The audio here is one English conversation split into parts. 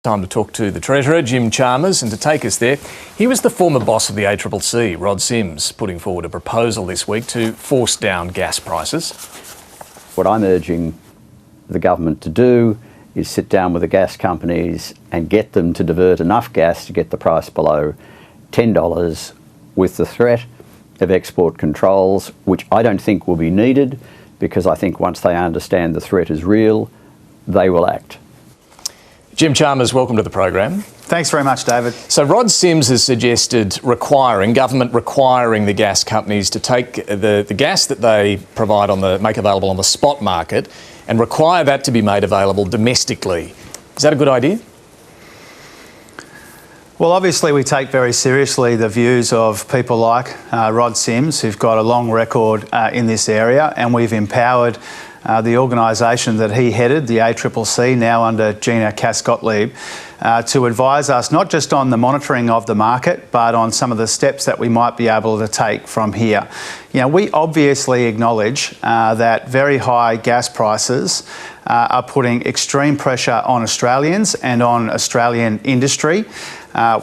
Time to talk to the Treasurer, Jim Chalmers, and to take us there, he was the former boss of the ACCC, Rod Sims, putting forward a proposal this week to force down gas prices. What I'm urging the government to do is sit down with the gas companies and get them to divert enough gas to get the price below $10 with the threat of export controls, which I don't think will be needed, because I think once they understand the threat is real, they will act. Jim Chalmers, welcome to the program. Thanks very much, David. So Rod Sims has suggested government requiring the gas companies to take the gas that they provide make available on the spot market and require that to be made available domestically. Is that a good idea? Well, obviously we take very seriously the views of people like Rod Sims, who've got a long record in this area, and we've empowered the organisation that he headed, the ACCC, now under Gina Cass-Gottlieb, to advise us not just on the monitoring of the market, but on some of the steps that we might be able to take from here. You know, we obviously acknowledge that very high gas prices are putting extreme pressure on Australians and on Australian industry.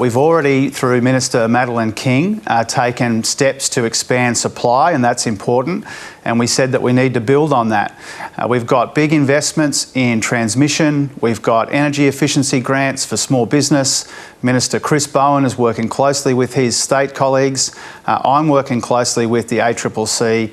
We've already, through Minister Madeleine King, taken steps to expand supply, and that's important. And we said that we need to build on that. We've got big investments in transmission. We've got energy efficiency grants for small business. Minister Chris Bowen is working closely with his state colleagues. I'm working closely with the ACCC.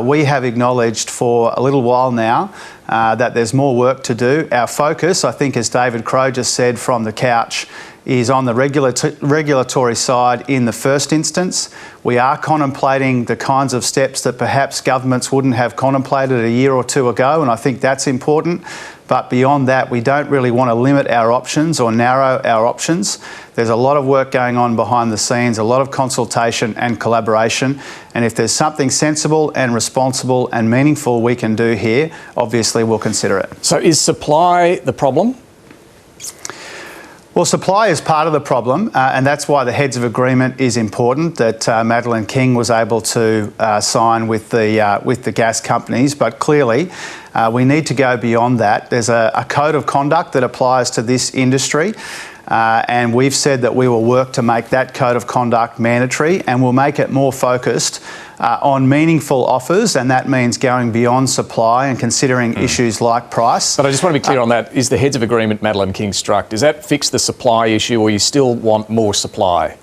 We have acknowledged for a little while now that there's more work to do. Our focus, I think, as David Crowe just said from the couch, is on the regulatory side in the first instance. We are contemplating the kinds of steps that perhaps governments wouldn't have contemplated a year or two ago, and I think that's important. But beyond that, we don't really want to limit our options or narrow our options. There's a lot of work going on behind the scenes, a lot of consultation and collaboration, and if there's something sensible and responsible and meaningful we can do here, obviously we'll consider it. So is supply the problem? Well, supply is part of the problem, and that's why the heads of agreement is important, that Madeleine King was able to sign with the gas companies. But clearly, we need to go beyond that. There's a code of conduct that applies to this industry, and we've said that we will work to make that code of conduct mandatory, and we'll make it more focused on meaningful offers, and that means going beyond supply and considering issues like price. But I just want to be clear on that. Is the heads of agreement Madeleine King struck, does that fix the supply issue, or you still want more supply?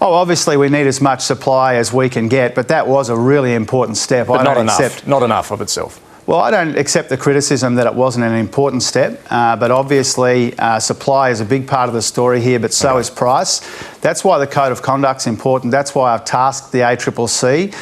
Oh, obviously we need as much supply as we can get, but that was a really important step. But not enough of itself. Well, I don't accept the criticism that it wasn't an important step, but obviously supply is a big part of the story here, but so is price. That's why the Code of Conduct's important. That's why I've tasked the ACCC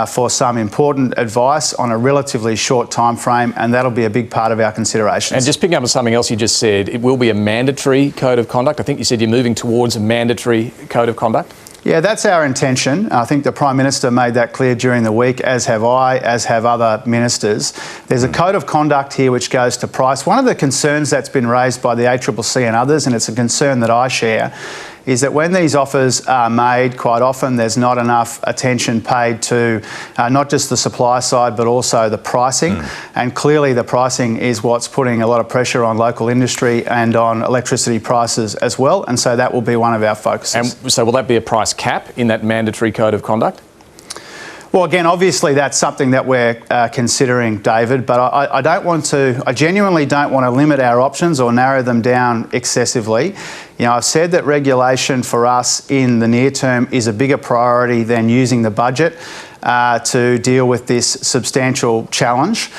for some important advice on a relatively short time frame, and that'll be a big part of our considerations. And just picking up on something else you just said, it will be a mandatory Code of Conduct. I think you said you're moving towards a mandatory Code of Conduct. Yeah, that's our intention. I think the Prime Minister made that clear during the week, as have I, as have other ministers. There's a code of conduct here which goes to price. One of the concerns that's been raised by the ACCC and others, and it's a concern that I share, is that when these offers are made, quite often there's not enough attention paid to not just the supply side but also the pricing. And clearly the pricing is what's putting a lot of pressure on local industry and on electricity prices as well, and so that will be one of our focuses. And so will that be a price cap in that mandatory code of conduct? Well, again, obviously that's something that we're considering, David, but I genuinely don't want to limit our options or narrow them down excessively. You know, I've said that regulation for us in the near term is a bigger priority than using the budget to deal with this substantial challenge,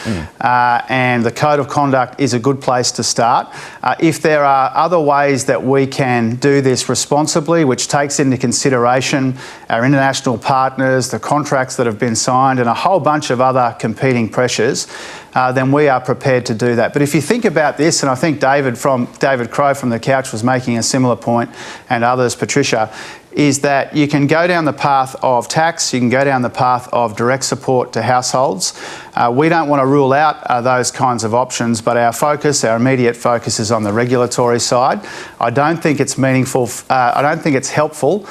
and the Code of Conduct is a good place to start. If there are other ways that we can do this responsibly, which takes into consideration our international partners, the contracts that have been signed, and a whole bunch of other competing pressures, then we are prepared to do that. But if you think about this, and I think David Crowe from the couch was making a similar point, and others, Patricia, is that you can go down the path of tax, you can go down the path of direct support to households, We don't want to rule out those kinds of options, but our immediate focus is on the regulatory side. I don't think it's meaningful, I don't think it's helpful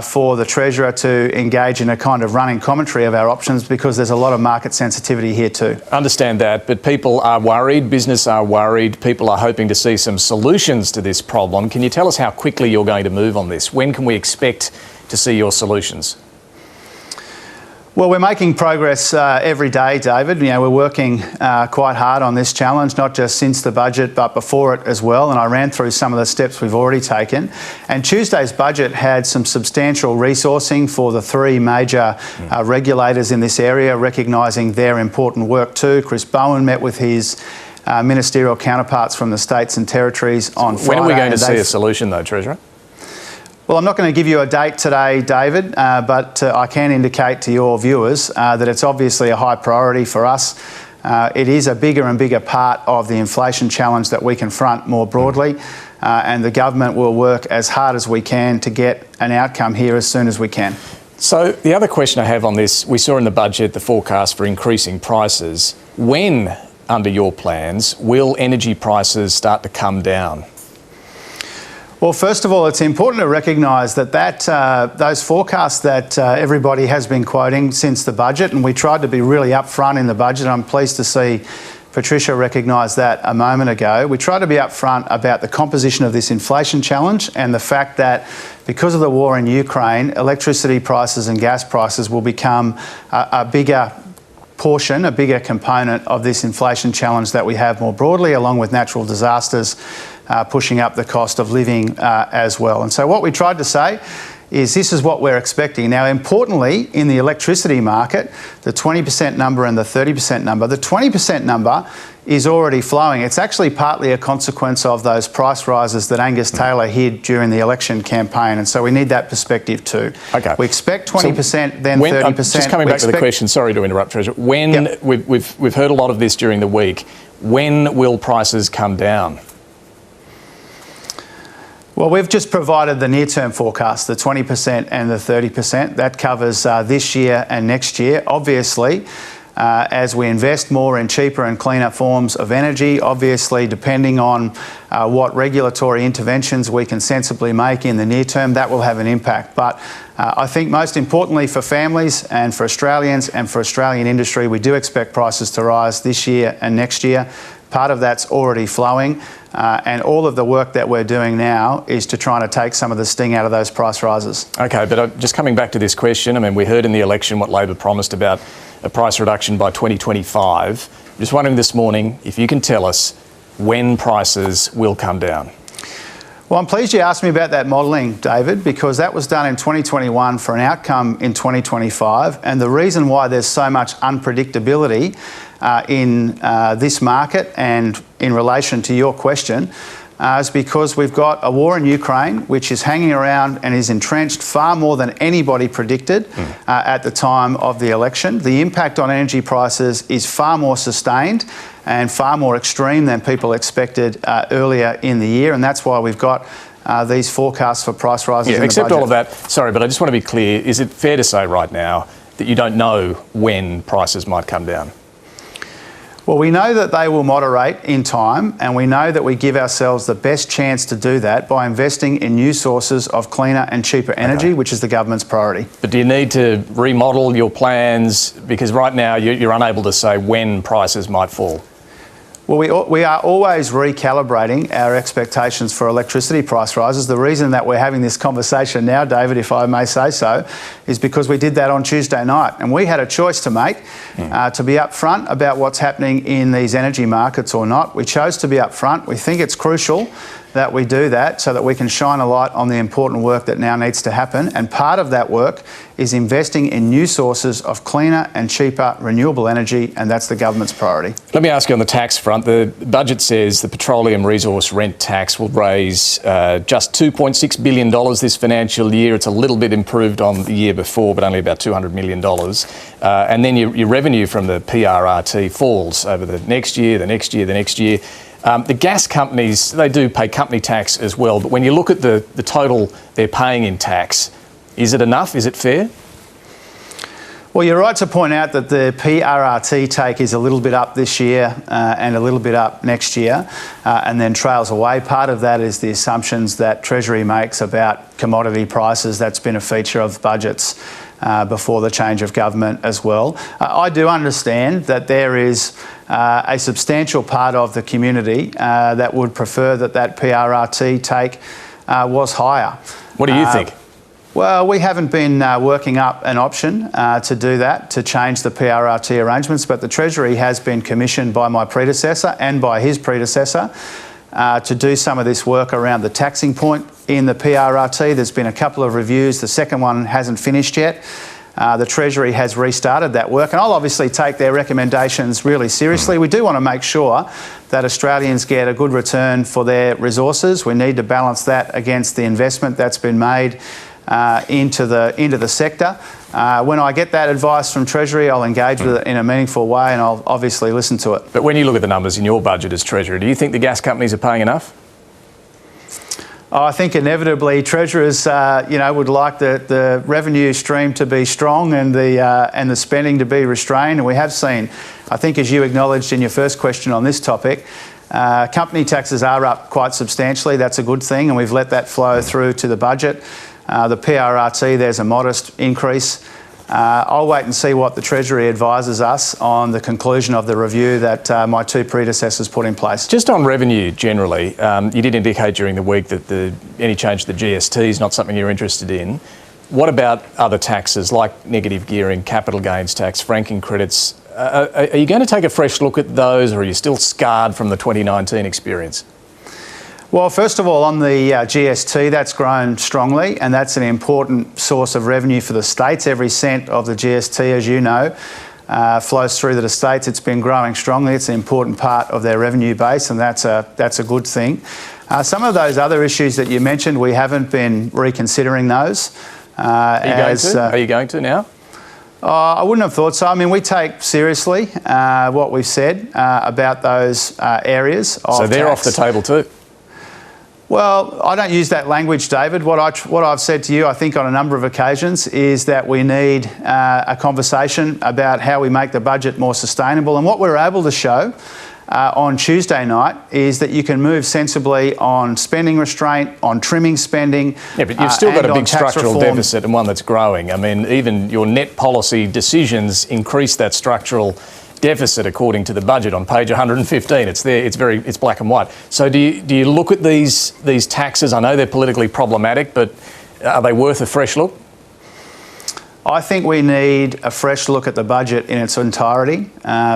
for the Treasurer to engage in a kind of running commentary of our options, because there's a lot of market sensitivity here too. Understand that, but people are worried, business are worried, people are hoping to see some solutions to this problem. Can you tell us how quickly you're going to move on this? When can we expect to see your solutions? Well, we're making progress every day, David. You know, we're working quite hard on this challenge, not just since the budget, but before it as well. And I ran through some of the steps we've already taken. And Tuesday's budget had some substantial resourcing for the three major regulators in this area, recognising their important work too. Chris Bowen met with his ministerial counterparts from the states and territories on Friday. When are we going to see a solution though, Treasurer? Well, I'm not going to give you a date today, David, but I can indicate to your viewers that it's obviously a high priority for us. It is a bigger and bigger part of the inflation challenge that we confront more broadly, and the government will work as hard as we can to get an outcome here as soon as we can. So the other question I have on this, we saw in the budget the forecast for increasing prices. When, under your plans, will energy prices start to come down? Well, first of all, it's important to recognise that those forecasts that everybody has been quoting since the budget, and we tried to be really upfront in the budget. I'm pleased to see Patricia recognise that a moment ago. We tried to be upfront about the composition of this inflation challenge and the fact that because of the war in Ukraine, electricity prices and gas prices will become a bigger portion, a bigger component of this inflation challenge that we have more broadly, along with natural disasters pushing up the cost of living as well. And so what we tried to say is this is what we're expecting. Now, importantly, in the electricity market, the 20% number and the 30% number, the 20% number is already flowing. It's actually partly a consequence of those price rises that Angus Taylor hid during the election campaign, and so we need that perspective too. Okay. We expect 20%, then 30%. Just coming back to the question, sorry to interrupt, Treasurer. When, we've heard a lot of this during the week, when will prices come down? Well, we've just provided the near-term forecast, the 20% and the 30%. That covers this year and next year. Obviously, as we invest more in cheaper and cleaner forms of energy, obviously depending on what regulatory interventions we can sensibly make in the near term, that will have an impact. But I think most importantly for families and for Australians and for Australian industry, we do expect prices to rise this year and next year. Part of that's already flowing, and all of the work that we're doing now is to try to take some of the sting out of those price rises. Okay, but just coming back to this question, I mean, we heard in the election what Labor promised about a price reduction by 2025. Just wondering this morning if you can tell us when prices will come down. Well, I'm pleased you asked me about that modelling, David, because that was done in 2021 for an outcome in 2025. And the reason why there's so much unpredictability in this market and in relation to your question is because we've got a war in Ukraine which is hanging around and is entrenched far more than anybody predicted at the time of the election. The impact on energy prices is far more sustained and far more extreme than people expected earlier in the year, and that's why we've got these forecasts for price rises in the budget. Except all of that, sorry, but I just want to be clear, is it fair to say right now that you don't know when prices might come down? Well, we know that they will moderate in time, and we know that we give ourselves the best chance to do that by investing in new sources of cleaner and cheaper energy, which is the government's priority. But do you need to remodel your plans? Because right now you're unable to say when prices might fall. Well, we are always recalibrating our expectations for electricity price rises. The reason that we're having this conversation now, David, if I may say so, is because we did that on Tuesday night. And we had a choice to make, to be upfront about what's happening in these energy markets or not. We chose to be upfront. We think it's crucial that we do that so that we can shine a light on the important work that now needs to happen. And part of that work is investing in new sources of cleaner and cheaper renewable energy, and that's the government's priority. Let me ask you on the tax front. The budget says the petroleum resource rent tax will raise just $2.6 billion this financial year. It's a little bit improved on the year before, but only about $200 million. And then your revenue from the PRRT falls over the next year, the next year, the next year. The gas companies, they do pay company tax as well, but when you look at the total they're paying in tax, is it enough? Is it fair? Well, you're right to point out that the PRRT take is a little bit up this year and a little bit up next year and then trails away. Part of that is the assumptions that Treasury makes about commodity prices. That's been a feature of budgets before the change of government as well. I do understand that there is a substantial part of the community that would prefer that PRRT take was higher. What do you think? Well, we haven't been working up an option to do that, to change the PRRT arrangements, but the Treasury has been commissioned by my predecessor and by his predecessor to do some of this work around the taxing point in the PRRT. There's been a couple of reviews. The second one hasn't finished yet. The Treasury has restarted that work, and I'll obviously take their recommendations really seriously. We do want to make sure that Australians get a good return for their resources. We need to balance that against the investment that's been made into the sector. When I get that advice from Treasury, I'll engage with it in a meaningful way, and I'll obviously listen to it. But when you look at the numbers in your budget as Treasurer, do you think the gas companies are paying enough? I think inevitably treasurers, would like the revenue stream to be strong and the spending to be restrained. And we have seen, I think, as you acknowledged in your first question on this topic, company taxes are up quite substantially. That's a good thing, and we've let that flow through to the budget. The PRRT, there's a modest increase. I'll wait and see what the Treasury advises us on the conclusion of the review that my two predecessors put in place. Just on revenue generally, you did indicate during the week that any change to the GST is not something you're interested in. What about other taxes like negative gearing, capital gains tax, franking credits? Are you going to take a fresh look at those, or are you still scarred from the 2019 experience? Well, first of all, on the GST, that's grown strongly, and that's an important source of revenue for the states. Every cent of the GST, as you know, flows through to the states. It's been growing strongly. It's an important part of their revenue base, and that's a good thing. Some of those other issues that you mentioned, we haven't been reconsidering those. Are you going to now? I wouldn't have thought so. I mean, we take seriously what we've said about those areas of So they're tax. off the table too? Well, I don't use that language, David. What I've said to you, I think on a number of occasions, is that we need a conversation about how we make the budget more sustainable. And what we're able to show on Tuesday night is that you can move sensibly on spending restraint, on trimming spending. Yeah, but you've still got a big structural deficit and one that's growing. I mean, even your net policy decisions increase that structural deficit according to the budget on page 115. It's there. It's black and white. So do you look at these taxes? I know they're politically problematic, but are they worth a fresh look? I think we need a fresh look at the budget in its entirety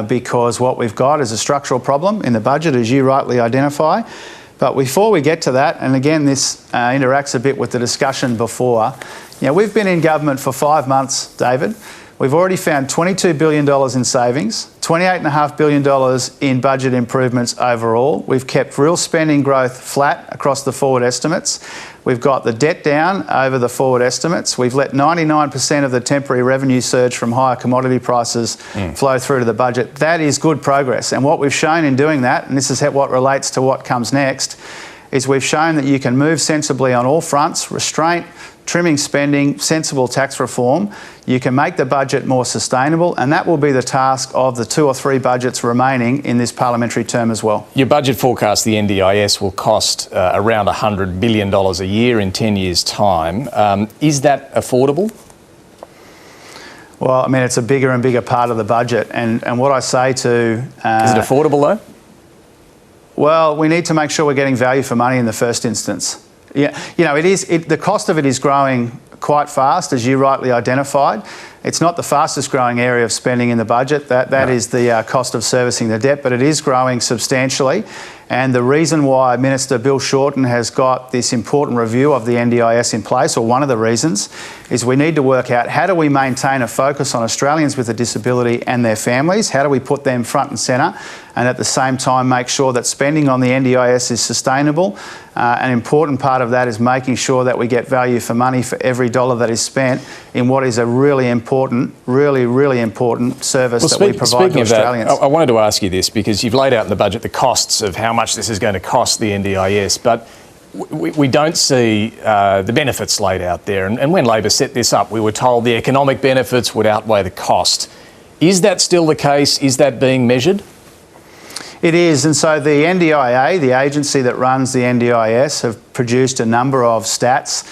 because what we've got is a structural problem in the budget, as you rightly identify. But before we get to that, and again, this interacts a bit with the discussion before, we've been in government for 5 months, David. We've already found $22 billion in savings, $28.5 billion in budget improvements overall. We've kept real spending growth flat across the forward estimates. We've got the debt down over the forward estimates. We've let 99% of the temporary revenue surge from higher commodity prices flow through to the budget. That is good progress. And what we've shown in doing that, and this is what relates to what comes next, is we've shown that you can move sensibly on all fronts: restraint, trimming spending, sensible tax reform. You can make the budget more sustainable, and that will be the task of the 2 or 3 budgets remaining in this parliamentary term as well. Your budget forecast, the NDIS, will cost around $100 billion a year in 10 years' time. Is that affordable? Well, I mean, it's a bigger and bigger part of the budget, and what I say to... Is it affordable though? Well, we need to make sure we're getting value for money in the first instance. Yeah, the cost of it is growing quite fast, as you rightly identified. It's not the fastest growing area of spending in the budget. That is the cost of servicing the debt, but it is growing substantially. And the reason why Minister Bill Shorten has got this important review of the NDIS in place, or one of the reasons, is we need to work out how do we maintain a focus on Australians with a disability and their families? How do we put them front and centre? And at the same time make sure that spending on the NDIS is sustainable. An important part of that is making sure that we get value for money for every dollar that is spent in what is a really important service that we provide to Australians. I wanted to ask you this because you've laid out in the budget the costs of how much this is going to cost the NDIS, but we don't see the benefits laid out there. And when Labor set this up, we were told the economic benefits would outweigh the cost. Is that still the case? Is that being measured? It is, and so the NDIA, the agency that runs the NDIS, have produced a number of stats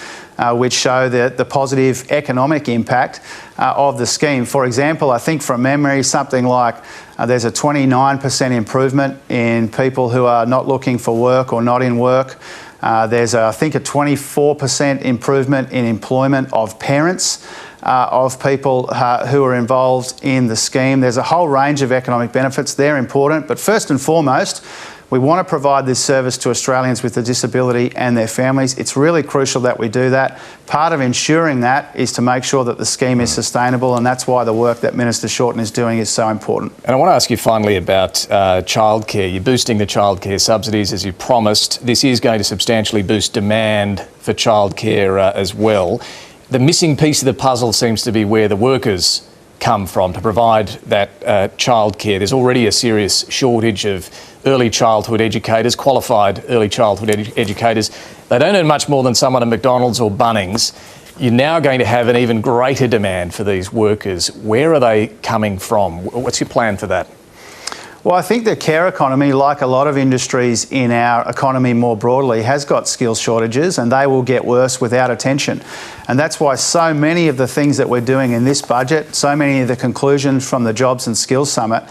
which show the positive economic impact of the scheme. For example, I think from memory, something like there's a 29% improvement in people who are not looking for work or not in work. There's, I think, a 24% improvement in employment of parents of people who are involved in the scheme. There's a whole range of economic benefits. They're important, but first and foremost, we want to provide this service to Australians with a disability and their families. It's really crucial that we do that. Part of ensuring that is to make sure that the scheme is sustainable, and that's why the work that Minister Shorten is doing is so important. And I want to ask you finally about childcare. You're boosting the childcare subsidies as you promised. This is going to substantially boost demand for childcare as well. The missing piece of the puzzle seems to be where the workers come from to provide that childcare. There's already a serious shortage of early childhood educators, qualified early childhood educators. They don't earn much more than someone at McDonald's or Bunnings. You're now going to have an even greater demand for these workers. Where are they coming from? What's your plan for that? Well, I think the care economy, like a lot of industries in our economy more broadly, has got skills shortages, and they will get worse without attention. And that's why so many of the things that we're doing in this budget, so many of the conclusions from the Jobs and Skills Summit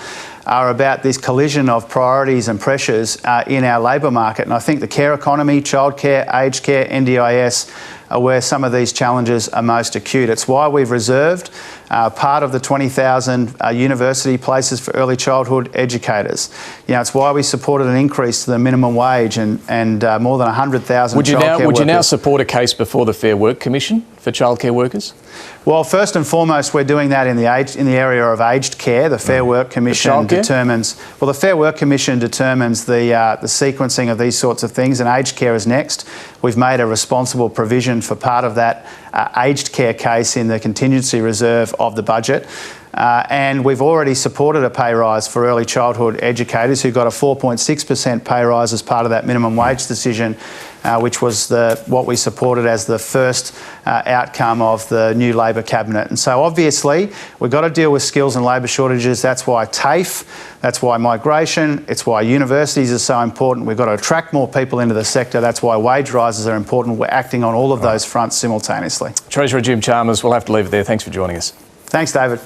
are about this collision of priorities and pressures in our labour market. And I think the care economy, childcare, aged care, NDIS are where some of these challenges are most acute. It's why we've reserved part of the 20,000 university places for early childhood educators. You know, it's why we supported an increase to the minimum wage and more than 100,000 childcare workers. Would you now support a case before the Fair Work Commission for childcare workers? Well, first and foremost, we're doing that in the area of aged care. The Fair Work Commission determines. Well, the Fair Work Commission determines the sequencing of these sorts of things, and aged care is next. We've made a responsible provision for part of that aged care case in the contingency reserve of the budget. And we've already supported a pay rise for early childhood educators who got a 4.6% pay rise as part of that minimum wage decision, which was what we supported as the first outcome of the new Labor cabinet. And so obviously we've got to deal with skills and labour shortages. That's why TAFE, that's why migration, it's why universities are so important. We've got to attract more people into the sector. That's why wage rises are important. We're acting on all of those fronts simultaneously. Treasurer Jim Chalmers, we'll have to leave it there. Thanks for joining us. Thanks, David.